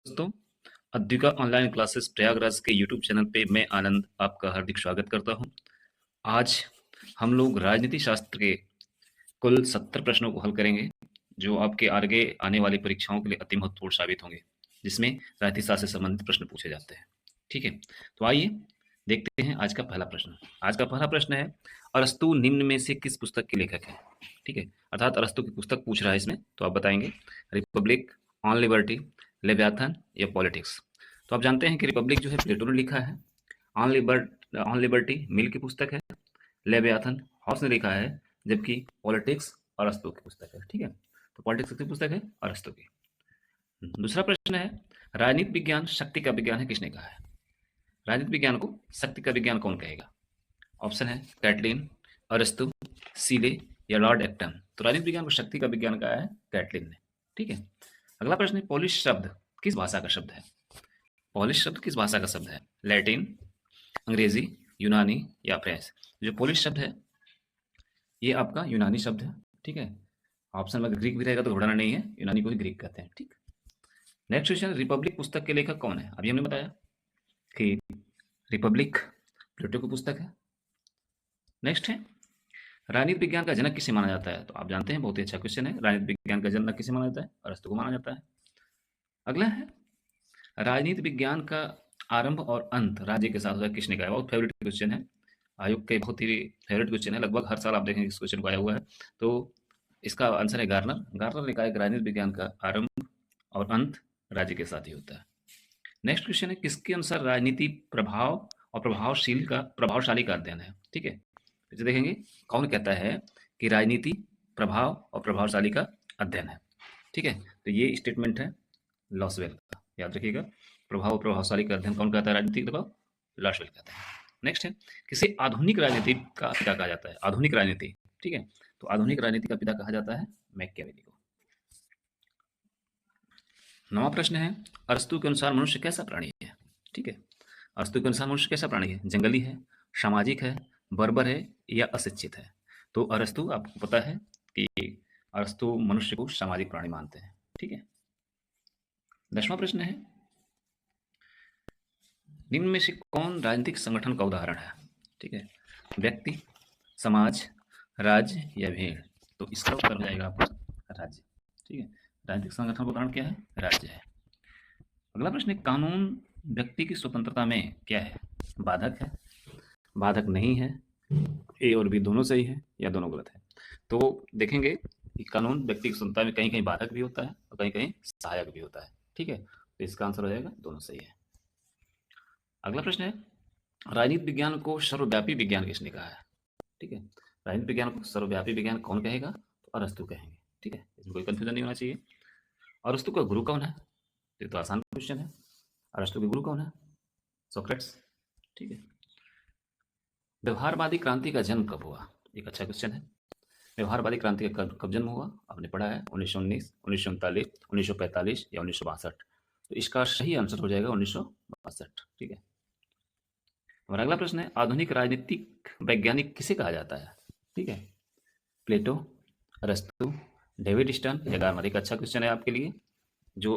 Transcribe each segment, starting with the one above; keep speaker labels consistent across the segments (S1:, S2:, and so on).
S1: दोस्तों, Advika online classes Prayagraj के YouTube channel पे मैं आनंद आपका हार्दिक स्वागत करता हूं। आज हम लोग राजनीति शास्त्र के कुल 70 प्रश्नों को हल करेंगे, जो आपके आगे आने वाली परीक्षाओं के लिए अति महत्वपूर्ण साबित होंगे, जिसमें राजनीति शास्त्र से संबंधित प्रश्न पूछे जाते हैं। ठीक है, तो आइए देखते हैं आज का पहला प्रश्न। आज का पहला प्रश्न है, अरस्तु निम्न में से किस पुस्तक के लेखक हैं? ठीक है, अर्थात अरस्तु की पुस्तक पूछ रहा है इसमें, तो आप बताएंगे रिपब्लिक, ऑन लिबर्टी, लेवियाथन या पॉलिटिक्स। तो आप जानते हैं कि रिपब्लिक जो है प्लेटो ने लिखा है, ऑन लिबर्टी मिल की पुस्तक है, लेवियाथन हॉब्स ने लिखा है, जबकि पॉलिटिक्स अरस्तु की पुस्तक है। ठीक है, तो पॉलिटिक्स किसकी पुस्तक है? अरस्तु की। दूसरा प्रश्न है, राजनीति विज्ञान शक्ति का विज्ञान है, किसने कहा है? राजनीति विज्ञान को शक्ति का विज्ञान कौन कहेगा? ऑप्शन है कैटलिन, अरस्तु, सीले या लॉर्ड एक्टन। तो राजनीति विज्ञान को शक्ति का विज्ञान कहा है कैटलिन ने। ठीक है, अगला प्रश्न है, पोलिश शब्द किस भाषा का शब्द है? पोलिश शब्द किस भाषा का शब्द है? लैटिन, अंग्रेजी, यूनानी या फ्रेंच? जो पोलिश शब्द है ये आपका यूनानी शब्द है। ठीक है, ऑप्शन में ग्रीक भी रहेगा तो घबराना नहीं है, यूनानी को ही ग्रीक कहते हैं। ठीक, नेक्स्ट क्वेश्चन, रिपब्लिक पुस्तक के लेखक कौन है? अभी हमने बताया कि रिपब्लिक प्लेटो की पुस्तक है। नेक्स्ट है, राजनीति विज्ञान का जनक किसे माना जाता है? तो आप जानते हैं, बहुत ही अच्छा क्वेश्चन है, राजनीति विज्ञान का जनक किसे माना जाता है? अरस्तु को माना जाता है। अगला है, राजनीति विज्ञान का आरंभ और अंत राज्य के साथ होता है, किसने कहा? बहुत फेवरेट क्वेश्चन है, आयोग के बहुत ही फेवरेट क्वेश्चन है, लगभग हर साल आप देखेंगे इस क्वेश्चन को आया हुआ है। तो इसका आंसर है गार्नर। गार्नर ने कहा है कि राजनीति विज्ञान का आरंभ और अंत राज्य के साथ ही होता है। नेक्स्ट क्वेश्चन है, किसके अनुसार राजनीति प्रभाव और प्रभावशाली का अध्ययन है? ठीक है, फिर से देखेंगे कौन कहता है कि राजनीति प्रभाव और प्रभावशाली का अध्ययन है। ठीक है, तो ये स्टेटमेंट है लॉसवेल का, याद रखिएगा। प्रभाव और प्रभावशाली का अध्ययन कौन कहता है? राजनीतिक प्रभाव, लॉसवेल कहता है। नेक्स्ट है, किसे आधुनिक राजनीति का पिता कहा जाता है? आधुनिक राजनीति, ठीक है, तो आधुनिक राजनीति का पिता कहा जाता है मैकियावेली को। नवा प्रश्न है, अरस्तु के अनुसार मनुष्य कैसा प्राणी है? ठीक है, अरस्तु के अनुसार मनुष्य कैसा प्राणी है? जंगली है, सामाजिक है, बर्बर है या अशिक्षित है? तो अरस्तु, आपको पता है कि अरस्तु मनुष्य को सामाजिक प्राणी मानते हैं। ठीक है, 10वां प्रश्न है, निम्न में से कौन राजनीतिक संगठन का उदाहरण है? ठीक है, व्यक्ति, समाज, राज्य या भीड़? तो इसका उत्तर हो जाएगा आपका राज्य। ठीक है, राजनीतिक संगठन का उदाहरण क्या है? राज्य है। अगला प्रश्न है, कानून व्यक्ति की स्वतंत्रता में क्या है? बाधक है, बाधक नहीं है, ए और बी दोनों सही है या दोनों गलत है? तो देखेंगे कि कानून व्यक्ति की स्वतंत्रता में कहीं कहीं बाधक भी होता है और कहीं कहीं सहायक भी होता है। ठीक है, तो इसका आंसर हो जाएगा दोनों सही है। अगला प्रश्न है, राजनीति विज्ञान को सर्वव्यापी विज्ञान किसने कहा है? ठीक है, राजनीति विज्ञान को सर्वव्यापी विज्ञान कौन कहेगा? तो अरस्तु कहेंगे। ठीक है, इसमें कोई कंफ्यूजन नहीं होना चाहिए। अरस्तु का गुरु कौन है? ये तो आसान क्वेश्चन है, अरस्तु के गुरु कौन है? सोक्रेट्स। ठीक है, व्यवहारवादी क्रांति का जन्म कब हुआ? एक अच्छा क्वेश्चन है, व्यवहारवादी क्रांति का कब जन्म हुआ? आपने पढ़ा है 1919, 1939, 1945 या 1962। तो इसका सही आंसर हो जाएगा 1962। ठीक है, हमारा अगला प्रश्न है, आधुनिक राजनीतिक वैज्ञानिक किसे कहा जाता है? ठीक है, प्लेटो, अरस्तु, डेविड स्टर्न या गार्नर? एक अच्छा क्वेश्चन है आपके लिए, जो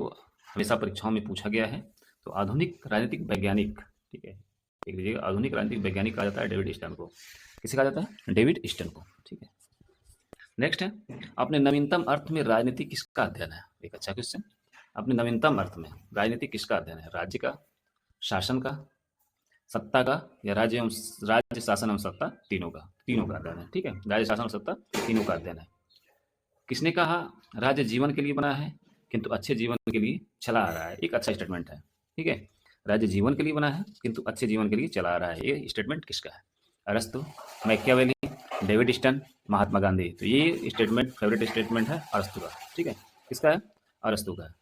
S1: हमेशा परीक्षाओं में पूछा गया है। तो आधुनिक राजनीतिक वैज्ञानिक, ठीक है, देख लीजिएगा, आधुनिक राजनीतिक वैज्ञानिक कहा जाता है डेविड स्टर्न को। किसे कहा जाता है? डेविड स्टर्न को। ठीक है, नेक्स्ट है, अपने नवीनतम अर्थ में राजनीति किसका अध्ययन है? एक अच्छा क्वेश्चन, अपने नवीनतम अर्थ में राजनीति किसका अध्ययन है? राज्य का, शासन का, सत्ता का या राज्य शासन एवं सत्ता? तीनों का अध्ययन है। ठीक है, राज्य शासन और सत्ता तीनों का अध्ययन है। किसने कहा राज्य जीवन के लिए बना है किंतु अच्छे जीवन के लिए चला आ रहा है? एक अच्छा स्टेटमेंट है। ठीक है, राज्य जीवन के लिए बना है किंतु अच्छे जीवन के लिए चला आ रहा है, ये स्टेटमेंट किसका है? अरस्तु, Machiavelli, David stern, Mahatma Gandhi? तो ये स्टेटमेंट फेवरेट स्टेटमेंट है अरस्तु का। ठीक है, किसका है? अरस्तु का है।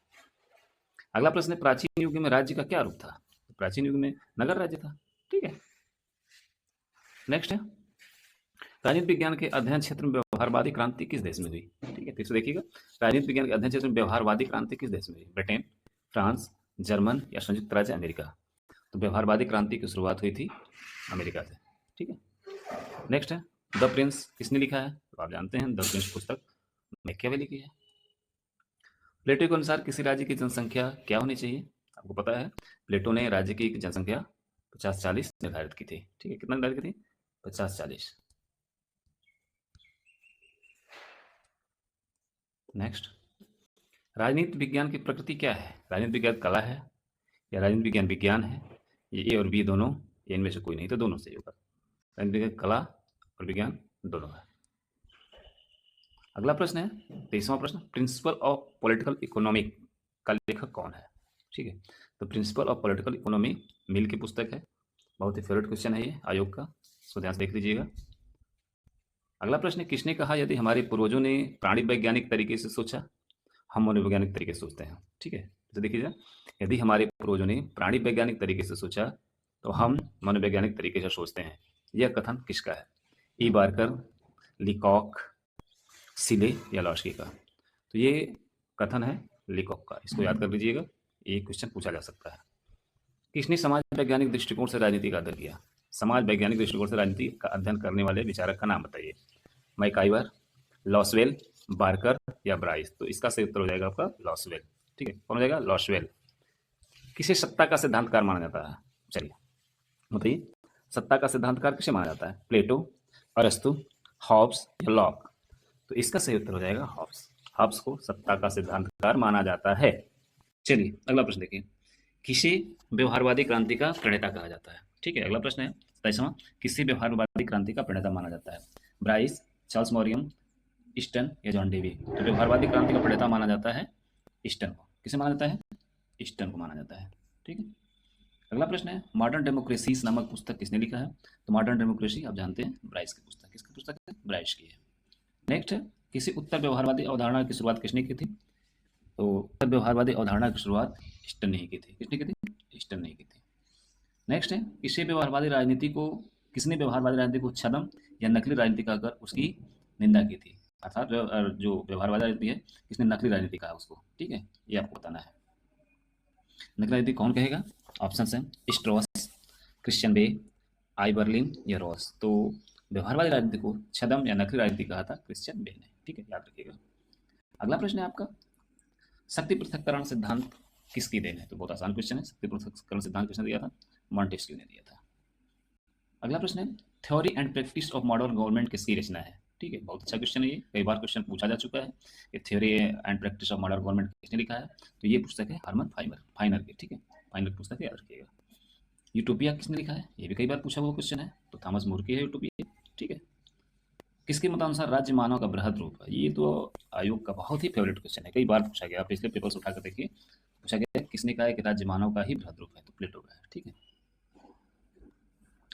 S1: अगला प्रश्न है, प्राचीन युग में राज्य का क्या रूप था? प्राचीन युग में नगर राज्य था। ठीक है, नेक्स्ट है, राजनीति विज्ञान के अध्ययन क्षेत्र में व्यवहारवादी क्रांति किस देश में हुई? ठीक है, फिर से देखिएगा, राजनीति विज्ञान के अध्ययन क्षेत्र में व्यवहारवादी क्रांति किस देश में हुई? ब्रिटेन, फ्रांस, जर्मन या संयुक्त राज्य अमेरिका? तो व्यवहारवादी क्रांति की शुरुआत हुई थी अमेरिका से। ठीक है, नेक्स्ट है, द प्रिंस किसने लिखा है? तो आप जानते हैं, द प्रिंस पुस्तक मैकियावेली की है। प्लेटो के अनुसार किसी राज्य की जनसंख्या क्या होनी चाहिए? आपको पता है प्लेटो ने राज्य की एक जनसंख्या 50-40 निर्धारित की थी। ठीक है, कितना निर्धारित की थी? 50-40। नेक्स्ट, राजनीति विज्ञान की प्रकृति क्या है? राजनीति विज्ञान कला है या राजनीति विज्ञान विज्ञान है? ये ए और बी दोनों, इनमें से कोई नहीं, तो दोनों सही होगा। राजनीति विज्ञान कला और विज्ञान दोनों है। अगला प्रश्न है 23वां प्रश्न, प्रिंसिपल ऑफ पॉलिटिकल इकोनॉमी का लेखक कौन है? ठीक है, तो प्रिंसिपल ऑफ पॉलिटिकल इकोनॉमी मिल की पुस्तक है। बहुत ही फेवरेट क्वेश्चन है ये आयोग का, इसको ध्यान से देख लीजिएगा। अगला प्रश्न है, किसने कहा यदि हमारे पूर्वजों ने प्राणी वैज्ञानिक तरीके से सोचा, हम मनोवैज्ञानिक तरीके से सोचते हैं? ठीक है, तो देखिएगा, यदि हमारे पूर्वजों ने प्राणी वैज्ञानिक तरीके से सोचा तो हम मनोवैज्ञानिक तरीके से सोचते हैं। यह कथन किसका है? ई बार्कर, लीकॉक, सिले या लॉस्की का? तो ये कथन है लीकॉक का, इसको याद कर लीजिएगा, ये क्वेश्चन पूछा जा सकता है। किसने समाज वैज्ञानिक दृष्टिकोण से राजनीति का अध्ययन किया? समाज वैज्ञानिक दृष्टिकोण से राजनीति का अध्ययन करने वाले विचारक का नाम बताइए। मैकाइवर, लॉसवेल, बार्कर या ब्राइस? तो इसका सही उत्तर हो जाएगा आपका लॉसवेल। ठीक है, कौन हो जाएगा? लॉसवेल। किसे सत्ता का सिद्धांतकार माना जाता है? चलिए बताइए, सत्ता का सिद्धांतकार किसे माना जाता है? प्लेटो, अरस्तु, हॉब्स या लॉक? तो इसका सही उत्तर हो जाएगा हॉब्स। हॉब्स को सत्ता का सिद्धांतकार माना जाता है। चलिए अगला प्रश्न देखिए, किसे व्यवहारवादी क्रांति का प्रणेता कहा जाता है? ठीक है, अगला प्रश्न है 27वां, किसे व्यवहारवादी क्रांति का प्रणेता माना जाता है? ब्राइस, चार्ल्स मॉरियम, ईस्टन या जॉन डेवी? तो व्यवहारवादी क्रांति का प्रणेता माना जाता है ईस्टन को। किसे माना जाता है? ईस्टन को माना जाता है। ठीक है, अगला प्रश्न है, मॉडर्न डेमोक्रेसीज नामक पुस्तक किसने लिखा है? तो मॉडर्न डेमोक्रेसी आप जानते हैं ब्राइस की पुस्तक। किसकी पुस्तक है? ब्राइस की है। नेक्स्ट है, किसी उत्तर व्यवहारवादी अवधारणा की शुरुआत किसने की थी? तो उत्तर व्यवहारवादी अवधारणा की शुरुआत ईस्टन ने ही की थी। किसने की थी? ईस्टन ने की थी। नेक्स्ट है, किसने व्यवहारवादी राजनीति को छद्म या नकली राजनीति कहकर उसकी निंदा की थी? अर्थात जो व्यवहारवादी राजनीति है, किसने नकली राजनीति कहा उसको? ठीक है, ये आपको बताना है। नकली राजनीति कौन कहेगा? ऑप्शन है स्ट्रॉस, क्रिश्चियन बे, आई बर्लिन या रॉस? तो व्यवहारवादी राजनीति को छद्म या नकली राजनीति कहा था क्रिश्चियन बे ने। ठीक है, याद रखिएगा। अगला प्रश्न है आपका, शक्ति पृथक्करण सिद्धांत किसकी देन है? तो बहुत आसान क्वेश्चन है, शक्ति पृथक्करण सिद्धांत किसने दिया था? मॉन्टेस्क्यू ने दिया था। अगला प्रश्न है, theory and practice of modern government किसकी रचना है? ठीक है, बहुत अच्छा क्वेश्चन है ये, कई बार क्वेश्चन पूछा जा चुका है कि theory and practice of modern government किसने लिखा है? तो ये पुस्तक है हरमन फाइनर की। ठीक है, फाइनर पुस्तक याद रखिएगा। यूटोपिया किसने लिखा है? ये भी कई बार पूछा हुआ क्वेश्चन है, तो थॉमस मोर की है यूटोपिया। ठीक है, किसके मतानुसार राज्य मानव का बृहद रूप है? ये तो आयोग का बहुत ही फेवरेट क्वेश्चन है, कई बार पूछा गया, पिछले पेपर से उठाकर देखिए, पूछा गया किसने कहा है कि राज्य मानव का ही बृहद रूप है? तो प्लेटो का है। ठीक है,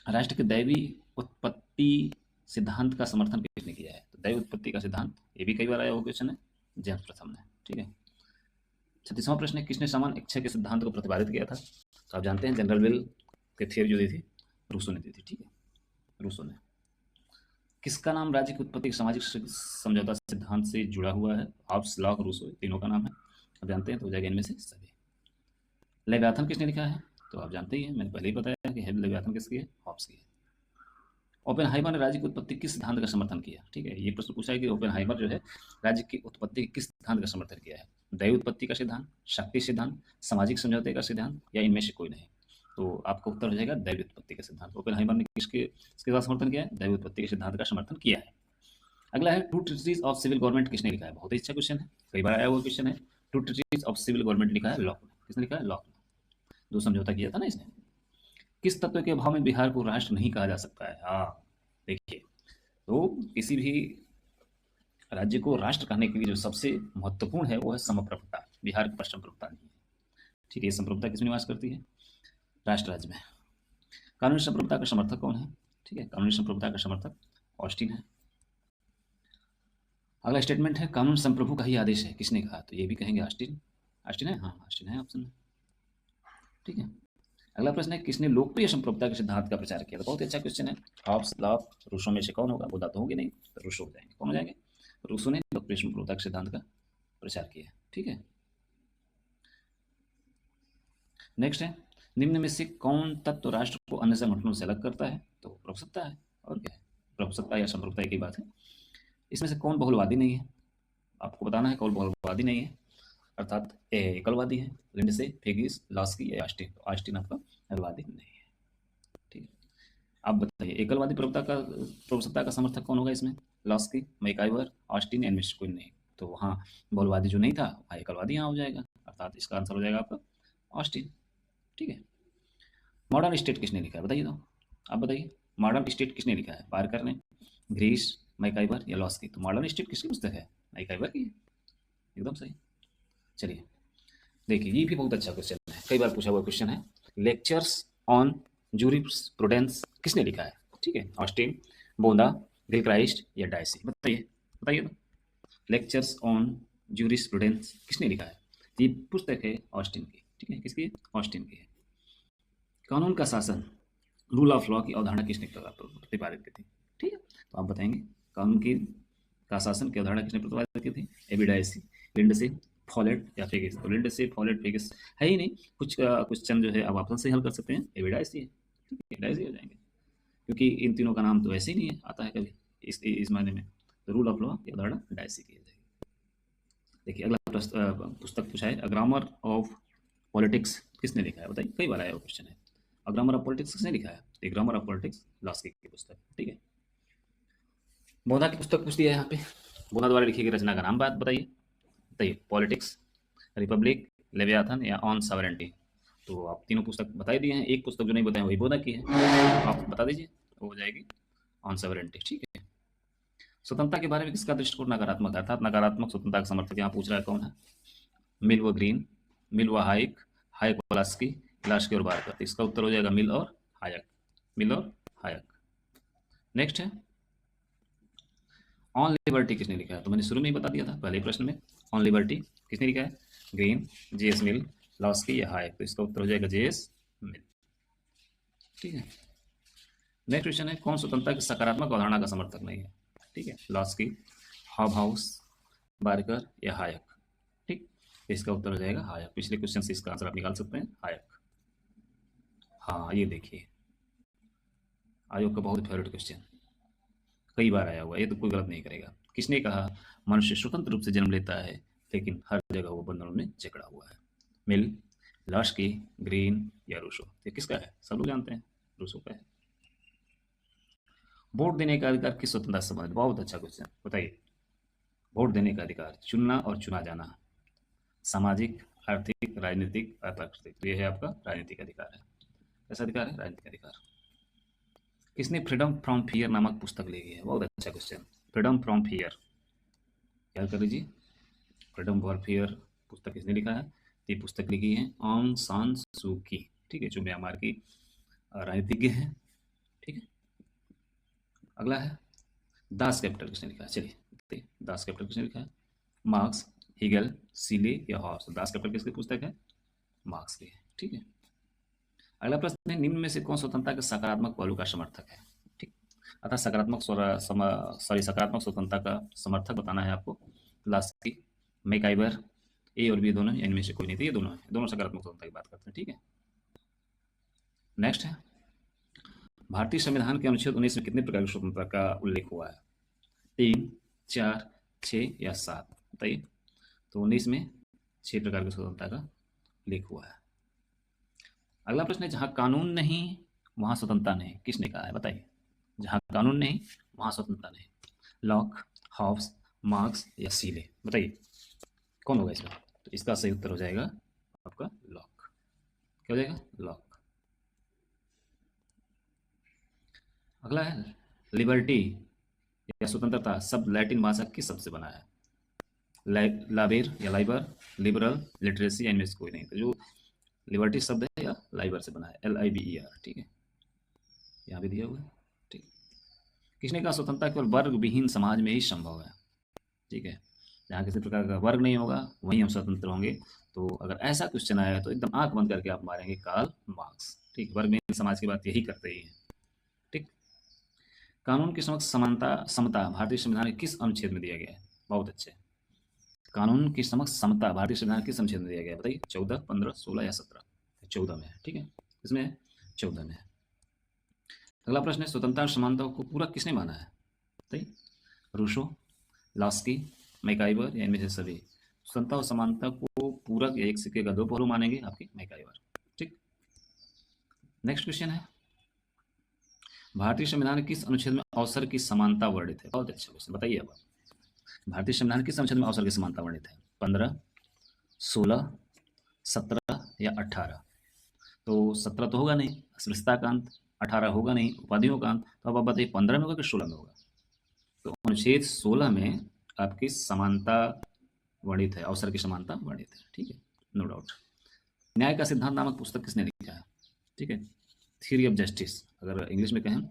S1: राष्ट्र के दैवी उत्पत्ति सिद्धांत का समर्थन किसने किया है? तो दैवी उत्पत्ति का सिद्धांत, ये भी कई बार आया हुआ क्वेश्चन है, जेम्स प्रथम ने। ठीक है, 36वां प्रश्न है, किसने समान इच्छा के सिद्धांत को प्रतिपादित किया था? तो आप जानते हैं जनरल विल की थियरी जो दी थी रूसो ने दी थी। ठीक है, रूसो ने। किसका नाम राज्य की उत्पत्ति के सामाजिक समझौता सिद्धांत से जुड़ा हुआ है? हॉब्स, लॉक, रूसो, तीनों का नाम है, आप जानते हैं, तो हो जाएगा इनमें से सभी। लेवियाथन किसने लिखा है? तो आप जानते ही हैं, मैंने पहले ही बताया कि लेवियाथन किसकी है? हॉब्स की है। ओपेनहाइमर ने राज्य की उत्पत्ति किस सिद्धांत का समर्थन किया? ठीक है, ये प्रश्न पूछा है कि ओपेनहाइमर जो है राज्य की उत्पत्ति के किस सिद्धांत का समर्थन किया है? दैव उत्पत्ति का सिद्धांत, शक्ति सिद्धांत, सामाजिक समझौते का सिद्धांत या इनमें से कोई नहीं? तो आपका उत्तर हो जाएगा दैव उत्पत्ति का सिद्धांत। ओपेनहाइमर ने किसके साथ समर्थन किया है? दैव उत्पत्ति के सिद्धांत का समर्थन किया है। अगला है, two treatises of civil government किसने लिखा है? बहुत ही अच्छा क्वेश्चन है, कई बार आया हुआ क्वेश्चन है। Two treatises of civil government लिखा है लॉक ने। किसने लिखा है? लॉक ने। जो समझौता किया था ना इसने। किस तत्व के अभाव में बिहार को राष्ट्र नहीं कहा जा सकता है? हाँ देखिए, तो किसी भी राज्य को राष्ट्र कहने के लिए जो सबसे महत्वपूर्ण है वो है समप्रभुता। बिहार की पश्चिम प्रभुता नहीं है। ठीक है, संप्रभुता किसमें निवास करती है? राष्ट्र राज्य में। कानूनी संप्रभुता का समर्थक कौन है? ठीक है, कानूनी संप्रभुता का समर्थक ऑस्टिन है। अगला स्टेटमेंट है, कानून संप्रभु का ही आदेश है, किसने कहा? तो ये भी कहेंगे ऑस्टिन। ऑस्टिन है, हाँ ऑस्टिन है ऑप्शन में। ठीक है, अगला प्रश्न है, किसने लोकप्रिय संप्रभुता के सिद्धांत का प्रचार किया? तो बहुत अच्छा क्वेश्चन है। हॉब्स, लॉक, रूसो में से कौन होगा? बुद्धा तो होंगे नहीं, तो रूसो हो जाएंगे। कौन हो जाएंगे? रूसो ने लोकप्रिय संप्रभुता के सिद्धांत का प्रचार किया। ठीक है, नेक्स्ट है, निम्न में से कौन तत्व राष्ट्र को अन्य संगठनों से अलग करता है? तो प्रभुसत्ता है, और क्या है? प्रभुसत्ता या संप्रभुता की बात है। इसमें से कौन बहुलवादी नहीं है? आपको बताना है कौन बहुलवादी नहीं है। अर्थात ए एकलवादी है, लिंडसे, फिगिस, लॉस्की या ऑस्टिन। तो ऑस्टिन आपका एकलवादी नहीं है। ठीक है, आप बताइए एकलवादी प्रभुसत्ता का समर्थक कौन होगा इसमें? लॉस्की, मैकाइवर, ऑस्टिन, एनमिस्ट, कोई नहीं। तो वहाँ बहुलवादी जो नहीं था वहाँ एकलवादी यहाँ हो जाएगा, अर्थात इसका आंसर हो जाएगा आपका ऑस्टिन। ठीक है, मॉडर्न स्टेट किसने लिखा है बताइए तो, आप बताइए मॉडर्न स्टेट किसने लिखा है? पार्कर ने, ग्रीस, मैकाइवर या लॉस्की? तो मॉडर्न स्टेट किसकी पुस्तक है? मैकाइवर की है, एकदम सही। चलिए देखिए, ये भी बहुत अच्छा क्वेश्चन है, कई बार पूछा हुआ क्वेश्चन है। लेक्चर्स ऑन जूरिस्प्रूडेंस किसने लिखा है? ठीक है, ऑस्टिन, बोंदा, गिलक्राइस्ट या डायसी? बताइए बताइए तो, लेक्चर्स ऑन जूरिस्प्रूडेंस किसने लिखा है? ये पुस्तक है ऑस्टिन की। ठीक है, किसकी? ऑस्टिन की है। कानून का शासन, रूल ऑफ लॉ की अवधारणा किसने प्रतिपादित की थी? ठीक है, तो आप बताएंगे कानून की का शासन की अवधारणा किसने प्रतिपादित की थी? एबी डायसी, लिंडसे, फॉलेट या फिगिस? तो लिंडसे, फॉलेट, फिगिस है ही नहीं, कुछ क्वेश्चन जो है आप ऑप्शन से हल कर सकते हैं, एबी डायसी है। ठीक है, डायसी हो जाएंगे, क्योंकि इन तीनों का नाम तो ऐसे ही नहीं है, आता है कभी इस मायने में। तो रूल ऑफ लॉ की अवधारणा डायसी की हो जाएगी। देखिए अगला पुस्तक पूछा है, अ ग्रामर ऑफ पॉलिटिक्स किसने लिखा है? बताइए, कई बार आया वो क्वेश्चन है, अ ग्रामर ऑफ पॉलिटिक्स किसने लिखा है? तो ग्रामर ऑफ पॉलिटिक्स लॉस्की की पुस्तक। ठीक है, बोधा की पुस्तक पूछ दिया है यहाँ पे, बोधा द्वारा लिखी गई रचना का नाम बात बताइए। बताइए, पॉलिटिक्स, रिपब्लिक, लेवियाथन या ऑन सॉवरेंटी? तो आप तीनों पुस्तक बता ही दिए हैं, एक पुस्तक जो नहीं बताए वही बोधा की है, तो आप बता दीजिए, वो हो जाएगी ऑन सॉवरेंटी। ठीक है, स्वतंत्रता के बारे में किसका दृष्टिकोण नकारात्मक है? अर्थात नकारात्मक स्वतंत्रता का समर्थक यहाँ पूछ रहा है कौन है? मिल व ग्रीन, मिल व हाइक, हाइक वलास्की, लास्की और बारकर? तो इसका उत्तर हो जाएगा मिल और हायक, मिल और हायक। नेक्स्ट है, ऑन लिबर्टी किसने लिखा है? तो मैंने शुरू में ही बता दिया था पहले प्रश्न में, ऑन लिबर्टी किसने लिखा है? ग्रीन, जेएस मिल, लॉस्की या हायक? तो इसका उत्तर हो जाएगा जेएस मिल। ठीक है, नेक्स्ट क्वेश्चन है, कौन स्वतंत्रता की सकारात्मक अवधारणा का समर्थक नहीं है? ठीक है, लॉस्की, हॉबहाउस, बारकर या हायक? ठीक, तो इसका उत्तर हो जाएगा हायक। पिछले क्वेश्चन से इसका आंसर आप निकाल सकते हैं, हायक। हाँ, ये देखिए आयोग का बहुत फेवरेट क्वेश्चन, कई बार आया हुआ, ये तो कोई गलत नहीं करेगा। किसने कहा मनुष्य स्वतंत्र रूप से जन्म लेता है लेकिन हर जगह वो बंधनों में जकड़ा हुआ है? मिल, लास्की, ग्रीन या रूसो? ये किसका है? सब लोग जानते हैं, रूसो का है। वोट देने का अधिकार किस स्वतंत्रता से संबंधित? बहुत अच्छा क्वेश्चन, बताइए। वोट देने का अधिकार, चुनना और चुना जाना, सामाजिक, आर्थिक, राजनीतिक, अप्राकृतिक? तो ये है आपका राजनीतिक अधिकार है। कैसा अधिकार है? राजनीतिक अधिकार। किसने फ्रीडम फ्रॉम फियर नामक पुस्तक लिखी है? बहुत अच्छा क्वेश्चन, फ्रीडम फ्रॉम फियर, क्या कर लीजिए, फ्रीडम फॉर फियर पुस्तक किसने लिखा है? तो ये पुस्तक लिखी है ऑन सान सू की। ठीक है, जो म्यांमार की राजनीतिज्ञ है। ठीक है, अगला है, दास कैपिटल किसने लिखा है? चलिए देखते हैं, दास कैपिटल किसने लिखा है? मार्क्स, हिगल, सीले या हॉब्स? दास कैपिटल किसकी पुस्तक है? मार्क्स की है। ठीक है, अगला प्रश्न है, निम्न में से कौन स्वतंत्रता के सकारात्मक पहलू का समर्थक है? ठीक, अतः सकारात्मक स्वतंत्रता का समर्थक बताना है आपको। लास्की, मैकाइवर, ए और बी दोनों, इनमें से कोई नहीं थी, ये दोनों है, दोनों सकारात्मक स्वतंत्रता की बात करते हैं। ठीक है, नेक्स्ट है, भारतीय संविधान के अनुच्छेद 19 में कितने प्रकार की स्वतंत्रता का उल्लेख हुआ है? 3, 4, 6 या 7? बताइए। तो 19 में 6 प्रकार की स्वतंत्रता का उल्लेख हुआ है। अगला प्रश्न है, जहां कानून नहीं वहां स्वतंत्रता नहीं, किसने कहा है? बताइए, जहां कानून नहीं वहां स्वतंत्रता नहीं। लॉक, हॉब्स, मार्क्स या सीले? बताइए कौन होगा इसमें? तो इसका सही उत्तर हो जाएगा आपका लॉक। क्या हो जाएगा? लॉक। अगला है, लिबर्टी या स्वतंत्रता शब्द लैटिन भाषा किस शब्द से बना है? लाबेर या लाइबर, लिबरल, लिटरेसी या इनमें से कोई नहीं? तो जो लिबर्टी शब्द है या लाइबर से बना है, LIBER। ठीक है, यहाँ भी दिया हुआ है। ठीक, किसने कहा स्वतंत्रता केवल वर्ग विहीन समाज में ही संभव है? ठीक है, जहाँ किसी प्रकार का वर्ग नहीं होगा वहीं हम स्वतंत्र होंगे। तो अगर ऐसा क्वेश्चन आया तो एकदम आंख बंद करके आप मारेंगे कार्ल मार्क्स। ठीक, वर्ग विहीन समाज की बात यही करते ही है। ठीक, कानून के समक्ष समानता समता भारतीय संविधान के किस अनुच्छेद में दिया गया है? बहुत अच्छे, कानून की समक्ष समता भारतीय संविधान किस अनुच्छेद में दिया गया है? बताइए, 14, 15, 16 या 17? 14 में है। ठीक है, इसमें 14 में है। अगला प्रश्न है, स्वतंत्रता और समानता को पूरक किसने माना है? बताइए, रूसो, लास्की, मैकाइवर या इनमें से सभी? स्वतंत्रता और समानता को पूरक या एक सिक्के का दो पहलू मानेंगे आपके मैकाइवर। ठीक, नेक्स्ट क्वेश्चन है, भारतीय संविधान किस अनुच्छेद में अवसर की समानता वर्णित है? बहुत अच्छा क्वेश्चन, बताइए अब भारतीय संविधान किस अनुच्छेद में अवसर की समानता वर्णित है? 15, 16, 17 या 18? तो 17 तो होगा नहीं, अस्पृश्यता का अंत, 18 होगा नहीं, उपाधियों का अंत, तो अब आप बताइए 15 में होगा कि 16 में होगा? तो अनुच्छेद 16 में आपकी समानता वर्णित है, अवसर की समानता वर्णित है। ठीक है, नो डाउट। न्याय का सिद्धांत नामक पुस्तक किसने लिखा है? ठीक है, थ्योरी ऑफ जस्टिस, अगर इंग्लिश में कहें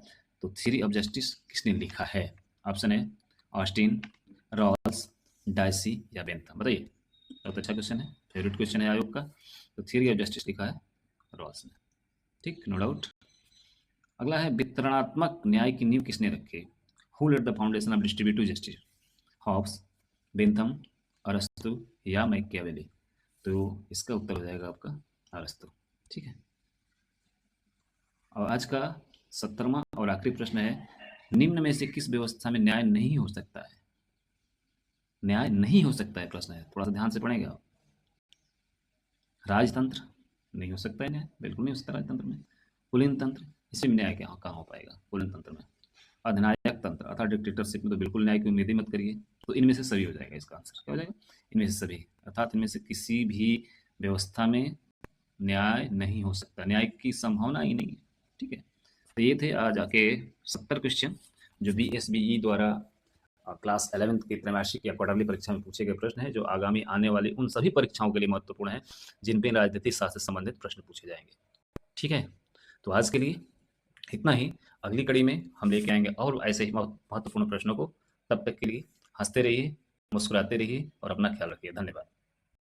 S1: तो थ्योरी ऑफ जस्टिस किसने लिखा है? ऑप्शन है ऑस्टिन, रॉल्स, डायसी या बेंथम। बताइए, बहुत अच्छा क्वेश्चन है, फेवरेट क्वेश्चन है आयोग का। तो थ्योरी ऑफ जस्टिस लिखा है रॉल्स ने। ठीक, नो डाउट। अगला है, वितरणात्मक न्याय की नींव किसने रखी? Who laid the foundation of distributive justice? Hobbes, Bentham, अरस्तु या मैकियावेली? तो इसका उत्तर हो जाएगा आपका अरस्तु। ठीक है, और आज का 17वां और आखिरी प्रश्न है, निम्न में से किस व्यवस्था में न्याय नहीं हो सकता है? न्याय नहीं हो सकता है प्रश्न है, थोड़ा सा ध्यान से पढ़ेंगे आप। राजतंत्र नहीं हो सकता है न्याय, बिल्कुल नहीं हो सकता राजतंत्र में। कुलीन तंत्र, इसमें न्याय कहाँ हो पाएगा कुलीन तंत्र में। अधिनायक तंत्र अर्थात डिक्टेटरशिप में तो बिल्कुल न्याय की उम्मीद ही मत करिए। तो इनमें से सभी हो जाएगा, इसका आंसर क्या हो जाएगा? इनमें से सभी, अर्थात इनमें से किसी भी व्यवस्था में न्याय नहीं हो सकता, न्याय की संभावना ही नहीं है। ठीक है, तो ये थे आज आके 70 क्वेश्चन जो BSBE द्वारा क्लास 11th की त्रैमासिक या क्वार्टरली परीक्षा में पूछे गए प्रश्न है, जो आगामी आने वाली उन सभी परीक्षाओं के लिए महत्वपूर्ण है जिन पे राजनीतिक शास्त्र से संबंधित प्रश्न पूछे जाएंगे। ठीक है, तो आज के लिए इतना ही। अगली कड़ी में हम लेके आएंगे और ऐसे ही महत्वपूर्ण प्रश्नों को। तब तक के लिए हंसते रहिए, मुस्कुराते रहिए और अपना ख्याल रखिए। धन्यवाद।